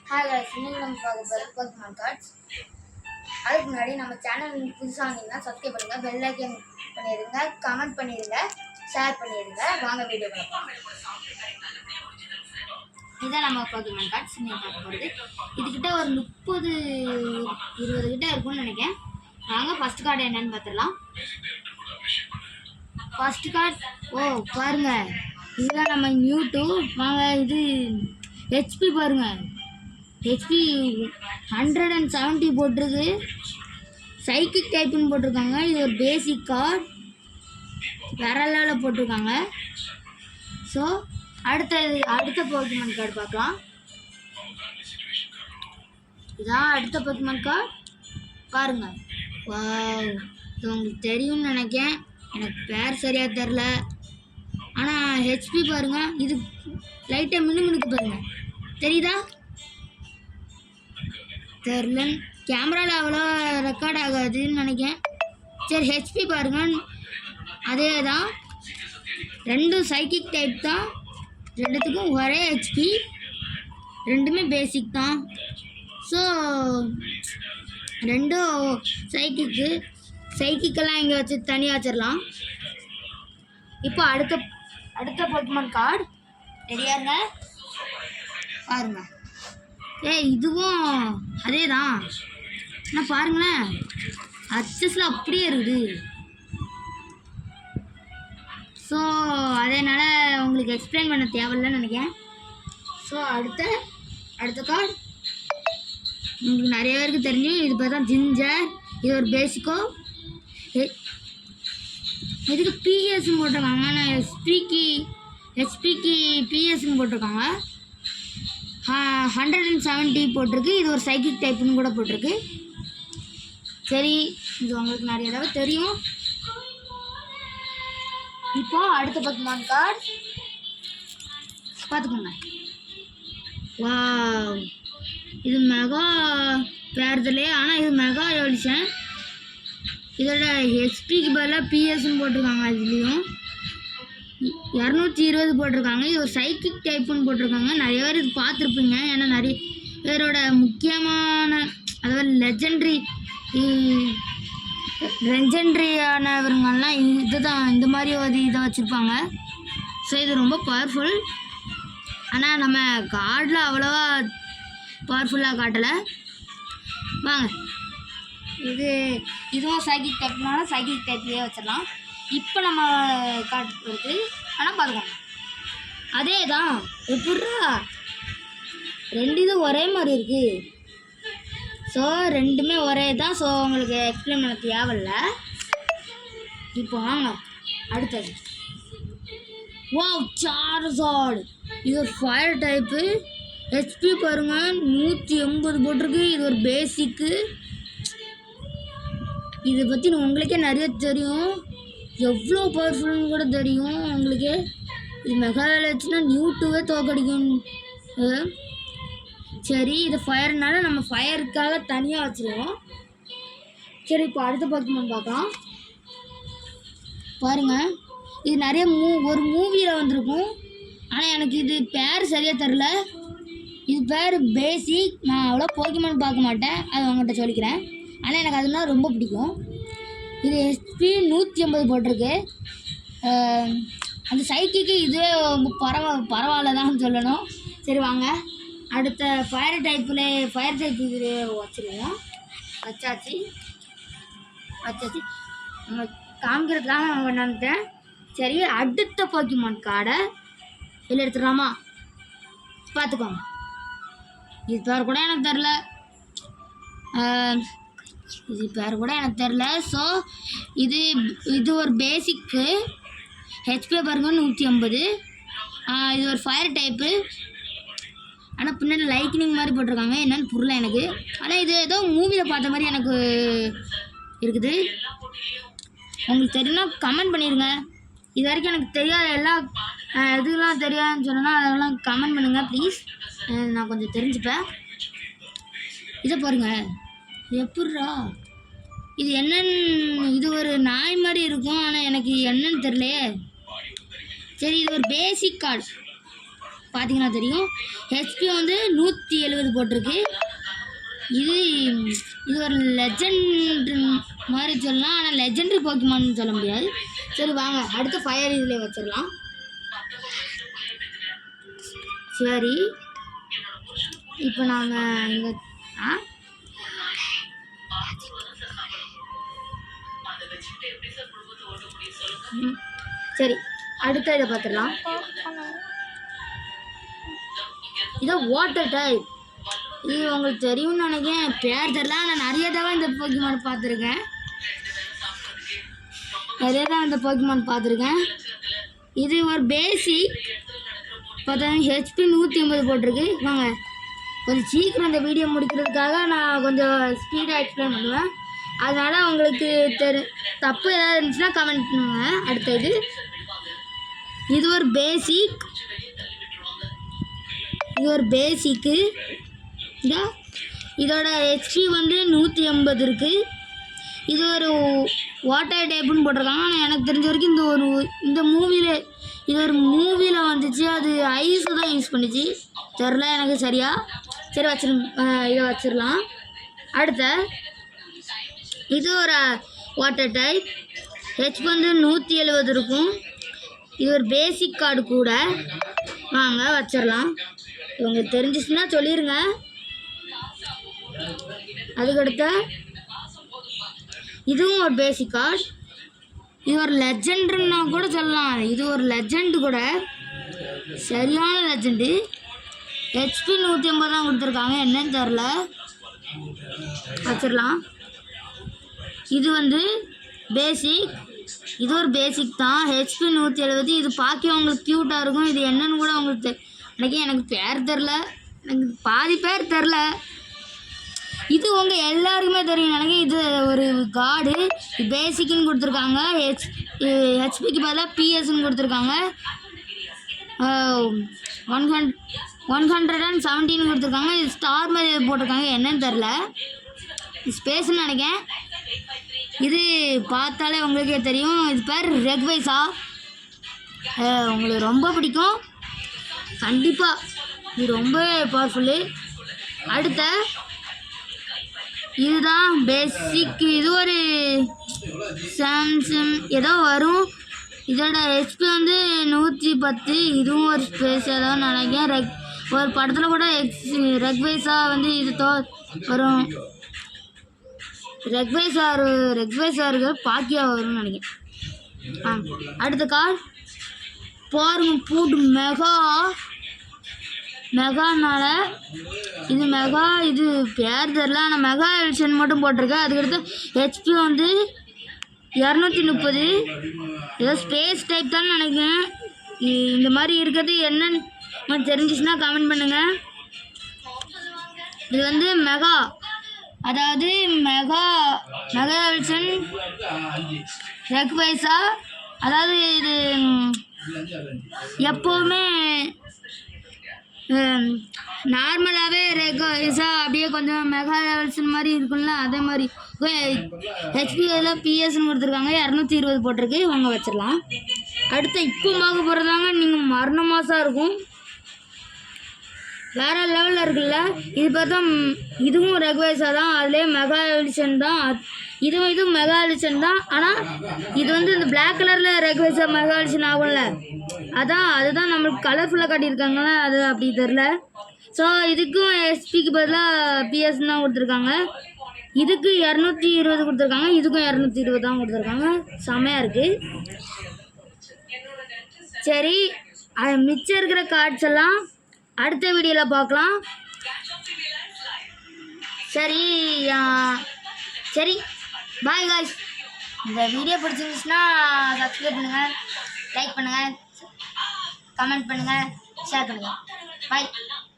Hi guys, இன்னைக்கு நம்ம பார்க்க போகிறது Pokemon cards. அதுக்கு முன்னாடி நம்ம சேனல் புதுசாக வந்தீங்கன்னா சப்ஸ்கிரைப் பண்ணுங்கள், பெல் ஐக்கன் பண்ணிடுங்க, கமெண்ட் பண்ணிடுங்க, ஷேர் பண்ணிடுங்க. வாங்க வீடியோ பார்க்கலாம். இதான் நம்ம Pokemon cards நீங்கள் பார்க்க போகிறது. இதுக்கிட்ட ஒரு 30-20 கிட்ட இருக்கும்னு நினைக்கிறேன். வாங்க ஃபர்ஸ்ட் கார்டு என்னன்னு பார்த்துடலாம். ஃபர்ஸ்ட் கார்டு பாருங்க, இதுதான் நம்ம நியூ2. வாங்க, இது ஹெச்பி பாருங்க, ஹெச்பி 170 போட்டிருக்கு. சைக்கிக் டைப்புன்னு போட்டிருக்காங்க. இது ஒரு பேசிக் கார்டு, வேற லெவலில் போட்டிருக்காங்க. ஸோ அடுத்த போக்கிமான் கார்டு பார்க்கலாம். இதான் அடுத்த போக்கிமான் கார்டு பாருங்க. வாவ், இது உங்களுக்கு தெரியும்னு நினைக்கிறேன், எனக்கு பேர் சரியாக தெரில. ஆனால் ஹெச்பி பாருங்க, இது லைட்டாக மினுமினுக்கு பாருங்க, தெரியுதா? தெரில, கேமராவில் அவ்வளோ ரெக்கார்ட் ஆகாதுன்னு நினைக்கிறேன். சரி, ஹெச்பி பாருங்க, அதே தான், ரெண்டும் சைக்கிக் டைப் தான், ரெண்டுத்துக்கும் ஒரே ஹெச்பி, ரெண்டுமே பேசிக் தான். ஸோ ரெண்டும் சைக்கிக்கெல்லாம் இங்கே வச்சு தனியாக வச்சிடலாம். இப்போ அடுத்த போக்கிமான் கார்டு ரெடியாருங்க பாருங்க. இதுவும் அதே தான், ஆனால் பாருங்களேன், அச்சஸில் அப்படியே இருக்குது. ஸோ அதனால உங்களுக்கு எக்ஸ்பிளைன் பண்ண தேவையில்லைன்னு நினைக்கிறேன். ஸோ அடுத்த கார்டு உங்களுக்கு நிறைய பேருக்கு தெரிஞ்சு, இது பார்த்தா ஜிஞ்சர், இது ஒரு பேசிக்கோ. இதுக்கு பிஎஸ்ன்னு போட்டிருக்காங்க, ஆனால் ஹெச்பிக்கு பிஎஸ்ன்னு போட்டிருக்காங்க. 170 போட்டிருக்கு. இது ஒரு சைக்கிக் டைப்புன்னு கூட போட்டிருக்கு. சரி, இது உங்களுக்கு நிறைய தடவை தெரியும். இப்போ அடுத்த போக்கிமான் கார்டு பார்த்துக்கோங்க. வாவ், இது மெகா பேர்தலே, ஆனால் இது மெகா எவல்யூஷன். இதோட ஹெச்பிக்கு பதிலாக பிஎஸ்ன்னு போட்டிருக்காங்க. இதுலேயும் 220 போட்டிருக்காங்க. இது ஒரு சைக்கிக் டைப்புன்னு போட்டிருக்காங்க. நிறைய பேர் இது பார்த்துருப்பீங்க, ஏன்னா நிறைய பேரோட முக்கியமான, அதாவது லெஜெண்ட்ரியானவருங்கெல்லாம் இதுதான், இந்த மாதிரி ஒரு இதை வச்சுருப்பாங்க. ஸோ இது ரொம்ப பவர்ஃபுல், ஆனால் நம்ம கார்டில் அவ்வளோவா பவர்ஃபுல்லாக காட்டலை. வாங்க, இதுவும் சைக்கிக் டைப்னால சைக்கிக் டைப்லேயே வச்சிடலாம். இப்போ நம்ம காட்டுறது, ஆனால் பார்த்துக்கோங்க, அதே தான். எப்பட்றா ரெண்டு இது ஒரே மாதிரி இருக்குது. ஸோ ரெண்டுமே ஒரே தான். ஸோ உங்களுக்கு எக்ஸ்பிளைன் பண்ண தேவையில்ல. இப்போ வாங்க அடுத்தது. வாவ், சார்ஜார்டு, இது ஒரு ஃபயர் டைப்பு. ஹெச்பி பாருங்கள், 180 போட்டிருக்கு. இது ஒரு பேசிக்கு. இதை பற்றி உங்களுக்கே நிறைய தெரியும், எவ்வளோ பவர்ஃபுல்னு கூட தெரியும் உங்களுக்கு. இது மெகா வச்சுன்னா நியூ2வே தோக்கடிக்கும். சரி, இது ஃபயர்னால நம்ம ஃபயருக்காக தனியாக வச்சுருவோம். சரி, இப்போ அடுத்த போக்கிமான் பார்க்கலாம். பாருங்கள், இது நிறைய ஒரு மூவியில் வந்திருக்கும், ஆனால் எனக்கு இது பேர் சரியாக தெரில. இது பேர் பேசிக். நான் அவ்வளோ போக்கிமான் பார்க்க மாட்டேன், அது அவங்ககிட்ட சொல்லிக்கிறேன். ஆனால் எனக்கு அதெல்லாம் ரொம்ப பிடிக்கும். இது ஹெச்பி 180 போட்டிருக்கு. அந்த சைக்கிக்கு இதுவே பரவாயில்ல தான் சொல்லணும். சரி வாங்க, அடுத்த ஃபயர் டைப் இது வச்சுருவோம். வச்சாச்சு. நம்ம காமிக்கிறதுக்காக நான் கொண்டாந்துட்டேன். சரி, அடுத்த போக்கிமான் கார்டை வெளில எடுத்துடலாமா? பார்த்துக்கோங்க, இது பேர் கூட எனக்கு தெரில. ஸோ இது ஒரு பேசிக்கு. ஹெச்பி பாருங்க 180. இது ஒரு ஃபயர் டைப்பு, ஆனால் பின்னாடி லைட்னிங் மாதிரி போட்டிருக்காங்க, என்னன்னு புரியல எனக்கு. ஆனால் இது ஏதோ மூவியில் பார்த்த மாதிரி எனக்கு இருக்குது. உங்களுக்கு தெரியும்னா கமெண்ட் பண்ணிடுங்க. இது வரைக்கும் எனக்கு தெரியாத இதெல்லாம் தெரியாதுன்னு சொன்னால் அதெல்லாம் கமெண்ட் பண்ணுங்கள் ப்ளீஸ், நான் கொஞ்சம் தெரிஞ்சுப்பேன். இதை பாருங்க, எப்பட்றா இது என்னன்னு, இது ஒரு நாய் மாதிரி இருக்கும், ஆனால் எனக்கு என்னன்னு தெரியலையே. சரி, இது ஒரு பேசிக் கார்டு பார்த்தீங்கன்னா தெரியும். ஹெச்பி வந்து 170 போட்டிருக்கு. இது ஒரு லெஜண்ட் மாதிரி சொல்லலாம், ஆனால் லெஜெண்டரி போக்கிமான்னு சொல்ல முடியாது. சரி வாங்க அடுத்த ஃபயர் இதில் வச்சிடலாம். சரி இப்போ நாங்கள் இங்கே சரி அடுத்த இதை பார்த்துடலாம். இதான் வாட்டர் டைப். இது உங்களுக்கு தெரியும்னு நினைக்கிறேன், பேர் தெரியல. நான் நிறைய தடவை இந்த போக்கிமான் பார்த்துருக்கேன். இது ஒரு பேசிக் பார்த்தா ஹெச்பி 180 போட்டிருக்கு. வாங்க கொஞ்சம் சீக்கிரம் இந்த வீடியோ முடிக்கிறதுக்காக நான் கொஞ்சம் ஸ்பீடாக எக்ஸ்பிளைன் பண்ணுவேன். அதனால் உங்களுக்கு தப்பு ஏதாவது இருந்துச்சுன்னா கமெண்ட் பண்ணுங்க. அடுத்தது இது ஒரு பேசிக்கு. இதோட ஹெச்பி வந்து 180 இருக்குது. இது ஒரு வாட்டர் டைப்புன்னு போட்டிருக்காங்க. ஆனால் எனக்கு தெரிஞ்ச வரைக்கும் இந்த ஒரு மூவியில் வந்துச்சு. அது ஐஸு தான் யூஸ் பண்ணிச்சு, தெரில எனக்கு சரியா. சரி இதை வச்சிடலாம். அடுத்த இது ஒரு வாட்டர் டைப். ஹெச்பி வந்து 170 இருக்கும். இது ஒரு பேசிக் கார்டு கூட. வாங்க வச்சிடலாம். உங்களுக்கு தெரிஞ்சிச்சுன்னா சொல்லிடுங்க. அதுக்கடுத்த இதுவும் ஒரு பேசிக் கார்டு. இது ஒரு லெஜெண்டுன்னா கூட சொல்லலாம். இது ஒரு லெஜெண்டு கூட, சரியான லெஜெண்டு. ஹெச்பி 180 தான் கொடுத்துருக்காங்க, என்னன்னு தெரில. வச்சிடலாம். இது வந்து பேசிக். இது ஒரு பேசிக் தான், ஹெச்பி 170. இது பார்க்க உங்களுக்கு க்யூட்டாக இருக்கும். இது என்னன்னு கூட உங்களுக்கு எனக்கு பேர் தெரில, எனக்கு பாதி பேர் தெரில. இது உங்கள் எல்லாருக்குமே தெரியும் நினைக்கிறேன். இது ஒரு கார்டு பேசிக்குன்னு கொடுத்துருக்காங்க. ஹெச்பிக்கு பதிலாக பிஎஸ்ன்னு கொடுத்துருக்காங்க. 117 கொடுத்துருக்காங்க. இது ஸ்டார் மாதிரி போட்டிருக்காங்க, என்னன்னு தெரில. ஸ்பேஸ்ன்னு நினைக்கிறேன். இது பார்த்தாலே உங்களுக்கே தெரியும். இது பேர் ரெக்வைஸா. உங்களுக்கு ரொம்ப பிடிக்கும் கண்டிப்பாக. இது ரொம்ப பவர்ஃபுல்லு. அடுத்த இதுதான் பேசிக். இது ஒரு சாம்சங் ஏதோ வரும். இதோட ஹெச்பி வந்து 110. இதுவும் ஒரு ஸ்பேஸ் ஏதோ நினைக்கிறேன். ஒரு படத்தில் கூட ரெக்வைஸாக வந்து இது வரும். ரெக்வைஸாருக்கு பாக்கியா வரும்னு நினைக்கிறேன். அடுத்த கார் பாருங்க, பூட் மெகானால. இது மெகா, இது பேர் தெரில, ஆனால் மெகா எடிஷன் மட்டும் போட்டிருக்கேன். அதுக்கடுத்து ஹெச்பி வந்து 230. ஏதோ ஸ்பேஸ் டைப் தான் நினைக்கிறேன். இந்த மாதிரி இருக்கிறது என்னன்னு தெரிஞ்சிச்சுன்னா கமெண்ட் பண்ணுங்கள். இது வந்து மெகா, அதாவது மெகா எடிஷன் ரெக்வைஸா. அதாவது இது எப்போவுமே நார்மலாகவே ரெக்வைஸா அப்படியே கொஞ்சம் மெகா எடிஷன் மாதிரி இருக்கும்ல, அதே மாதிரி ஹெச்பியில் பிஎஸ்ன்னு கொடுத்துருக்காங்க. 220 போட்டிருக்கு. வாங்க வச்சிடலாம். அடுத்த இப்போ பார்க்க போகிறதாங்க நீங்கள் மரண மாதம் இருக்கும், வேறு லெவலில் இருக்குல்ல. இது பார்த்தா இதுவும் ரெக்வைஸாக தான், அதுலேயே மெகா எடிஷன் தான். இதுவும் மெகா எடிஷன் தான். ஆனால் இது வந்து இந்த பிளாக் கலரில் ரெக்வைஸாக மெகா எடிஷன் ஆகும்ல, அதுதான் நம்மளுக்கு கலர்ஃபுல்லாக காட்டியிருக்காங்களே, அது அப்படி தெரில. ஸோ இதுக்கும் எஸ்பிக்கு பதிலாக பிஎஸ் தான் கொடுத்துருக்காங்க. இதுக்கு 220 கொடுத்துருக்காங்க. இதுக்கும் 220 தான் கொடுத்துருக்காங்க. செம்மையாக இருக்குது. சரி, அது மிச்சம் இருக்கிற கார்ட்ஸ் எல்லாம் அடுத்த வீடியோவில் பார்க்கலாம். சரி பாய் காய்ஸ். இந்த வீடியோ பிடிச்சிருந்துச்சுன்னா சப்ஸ்கிரைப் பண்ணுங்கள், லைக் பண்ணுங்கள், கமெண்ட் பண்ணுங்கள், ஷேர் பண்ணுங்கள். பாய்.